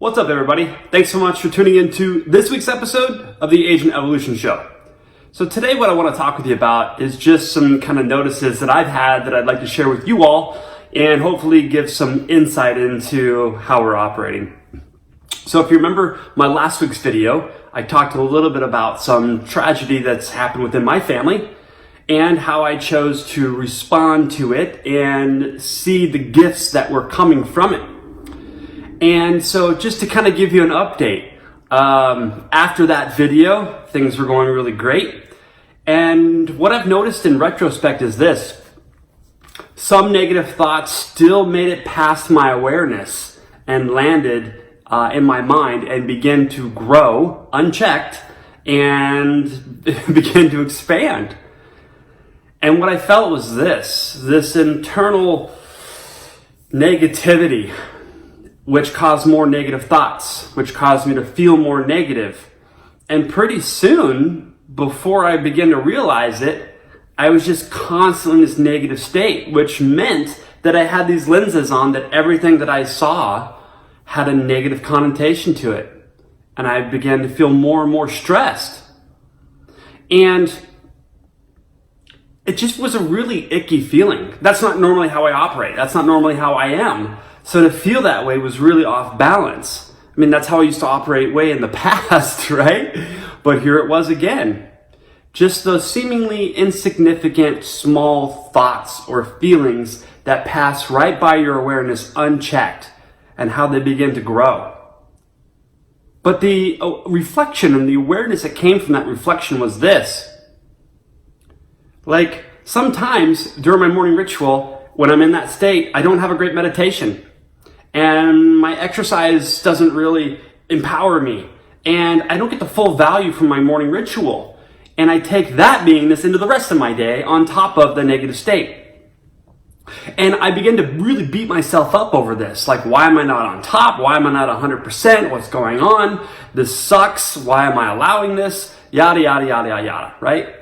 What's up, everybody? Thanks so much for tuning in to this week's episode of the Agent Evolution Show. So today what I want to talk with you about is just some kind of notices that I've had that I'd like to share with you all and hopefully give some insight into how we're operating. So if you remember my last week's video, I talked a little bit about some tragedy that's happened within my family and how I chose to respond to it and see the gifts that were coming from it. And so just to kind of give you an update, after that video, things were going really great. And what I've noticed in retrospect is this: some negative thoughts still made it past my awareness and landed in my mind and began to grow unchecked and begin to expand. And what I felt was this internal negativity, which caused more negative thoughts, which caused me to feel more negative. And pretty soon, before I began to realize it, I was just constantly in this negative state, which meant that I had these lenses on that everything that I saw had a negative connotation to it. And I began to feel more and more stressed. And it just was a really icky feeling. That's not normally how I operate. That's not normally how I am. So to feel that way was really off balance. I mean, that's how I used to operate way in the past, right? But here it was again. Just those seemingly insignificant small thoughts or feelings that pass right by your awareness unchecked and how they begin to grow. But the reflection and the awareness that came from that reflection was this. Like, sometimes during my morning ritual, when I'm in that state, I don't have a great meditation. And my exercise doesn't really empower me. And I don't get the full value from my morning ritual. And I take that beingness into the rest of my day on top of the negative state. And I begin to really beat myself up over this. Like, why am I not on top? Why am I not 100%? What's going on? This sucks. Why am I allowing this? Yada, yada, yada, yada, yada, right?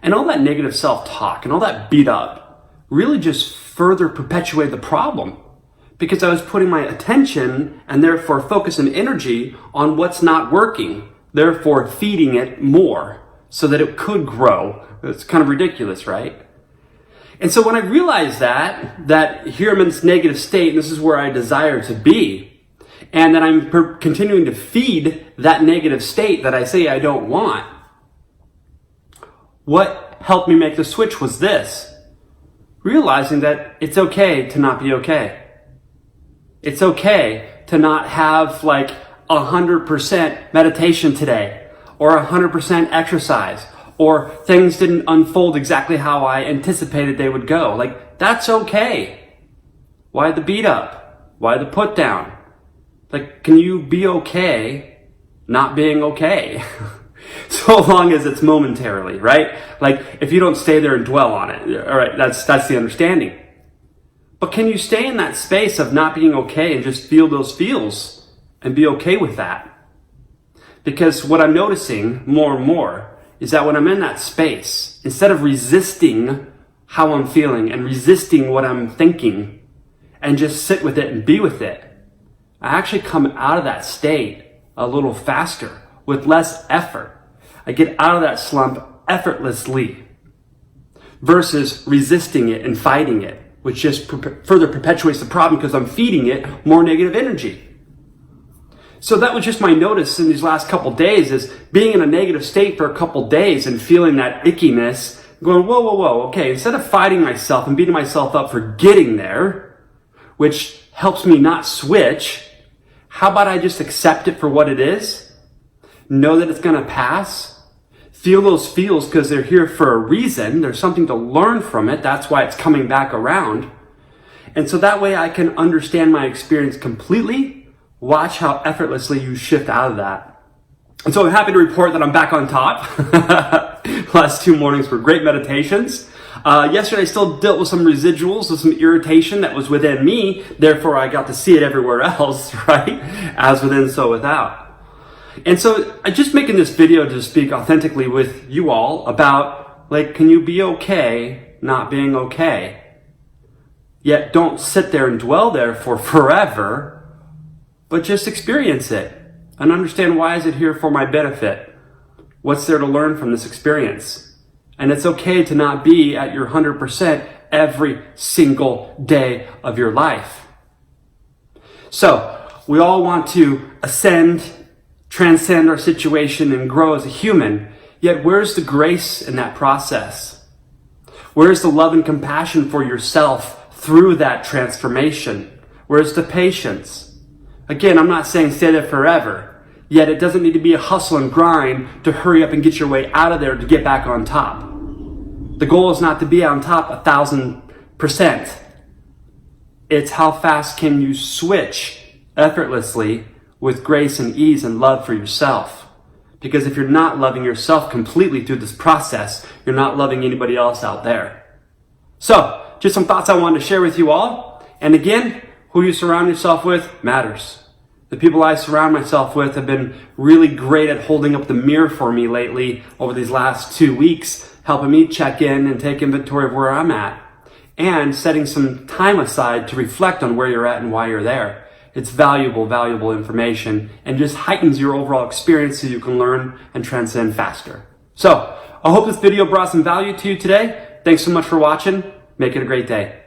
And all that negative self-talk and all that beat up really just further perpetuated the problem. Because I was putting my attention and therefore focus and energy on what's not working, therefore feeding it more so that it could grow. It's kind of ridiculous, right? And so when I realized that here I'm in this negative state and this is where I desire to be, and that I'm continuing to feed that negative state that I say I don't want, what helped me make the switch was this: realizing that it's okay to not be okay. It's okay to not have like 100% meditation today, or 100% exercise, or things didn't unfold exactly how I anticipated they would go. Like, that's okay. Why the beat up? Why the put down? Like, can you be okay not being okay? So long as it's momentarily, right? Like, if you don't stay there and dwell on it, all right, that's the understanding. But can you stay in that space of not being okay and just feel those feels and be okay with that? Because what I'm noticing more and more is that when I'm in that space, instead of resisting how I'm feeling and resisting what I'm thinking and just sit with it and be with it, I actually come out of that state a little faster with less effort. I get out of that slump effortlessly versus resisting it and fighting it, which just further perpetuates the problem because I'm feeding it more negative energy. So that was just my notice in these last couple days, is being in a negative state for a couple days and feeling that ickiness, going, whoa, whoa, whoa, okay, instead of fighting myself and beating myself up for getting there, which helps me not switch, how about I just accept it for what it is? Know that it's going to pass? Feel those feels because they're here for a reason. There's something to learn from it. That's why it's coming back around. And so that way I can understand my experience completely. Watch how effortlessly you shift out of that. And so I'm happy to report that I'm back on top. Last 2 mornings were great meditations. Yesterday I still dealt with some residuals, with some irritation that was within me. Therefore I got to see it everywhere else, right? As within, so without. And so I'm just making this video to speak authentically with you all about, like, can you be okay not being okay? Yet don't sit there and dwell there for forever but just experience it and understand, why is it here for my benefit? What's there to learn from this experience? And it's okay to not be at your 100% every single day of your life. So we all want to ascend, transcend our situation, and grow as a human. Yet where's the grace in that process? Where's the love and compassion for yourself through that transformation? Where's the patience? Again, I'm not saying stay there forever, yet it doesn't need to be a hustle and grind to hurry up and get your way out of there to get back on top. The goal is not to be on top 1,000%. It's how fast can you switch effortlessly with grace and ease and love for yourself. Because if you're not loving yourself completely through this process, you're not loving anybody else out there. So, just some thoughts I wanted to share with you all. And again, who you surround yourself with matters. The people I surround myself with have been really great at holding up the mirror for me lately over these last 2 weeks, helping me check in and take inventory of where I'm at, and setting some time aside to reflect on where you're at and why you're there. It's valuable, valuable information, and just heightens your overall experience so you can learn and transcend faster. So, I hope this video brought some value to you today. Thanks so much for watching. Make it a great day.